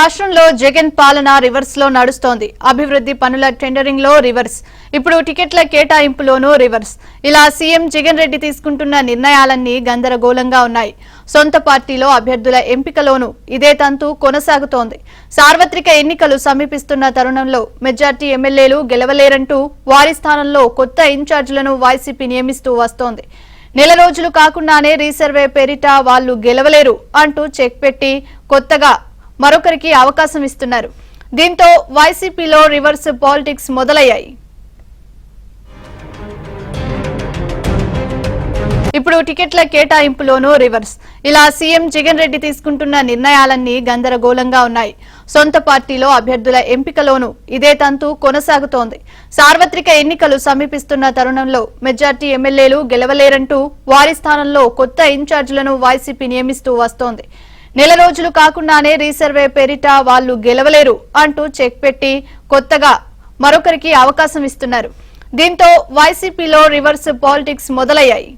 రాష్ట్రంలో జగన్ పాలన రివర్స్ లో నడుస్తోంది. అభివృద్ధి పనుల టెండరింగ్ లో రివర్స్, ఇప్పుడు టికెట్ల కేటాయింపులోనూ రివర్స్. ఇలా సీఎం జగన్ రెడ్డి తీసుకుంటున్న నిర్ణయాలన్నీ గందరగోళంగా ఉన్నాయి. సొంత పార్టీలో అభ్యర్థుల ఎంపికలోనూ ఇదే తంతు కొనసాగుతోంది. సార్వత్రిక ఎన్నికలు సమీపిస్తున్న తరుణంలో మెజార్టీ ఎమ్మెల్యేలు గెలవలేరంటూ వారి స్థానంలో కొత్త ఇన్ఛార్జీలను వైసీపీ నియమిస్తూ వస్తోంది. నెల రోజులు కాకుండానే రీసర్వే పేరిట వాళ్లు గెలవలేరు అంటూ చెక్ పెట్టి కొత్తగా మరొకరికి అవకాశం ఇస్తున్నారు. దీంతో వైసీపీలో రివర్స్ పాలిటిక్స్ మొదలయ్యాయి. ఇప్పుడు టికెట్ల కేటాయింపులోనూ రివర్స్. ఇలా సీఎం జగన్ రెడ్డి తీసుకుంటున్న నిర్ణయాలన్నీ గందరగోళంగా ఉన్నాయి. సొంత పార్టీలో అభ్యర్థుల ఎంపికలోనూ ఇదే తంతు కొనసాగుతోంది. సార్వత్రిక ఎన్నికలు సమీపిస్తున్న తరుణంలో మెజార్టీ ఎమ్మెల్యేలు గెలవలేరంటూ వారి స్థానంలో కొత్త ఇన్ఛార్జీలను వైసీపీ నియమిస్తూ వస్తోంది. నెల రోజులు కాకుండానే రీసర్వే పేరిట వాళ్లు గెలవలేరు అంటూ చెక్ పెట్టి కొత్తగా మరొకరికి అవకాశం ఇస్తున్నారు. దీంతో వైసీపీలో రివర్స్ పాలిటిక్స్ మొదలయ్యాయి.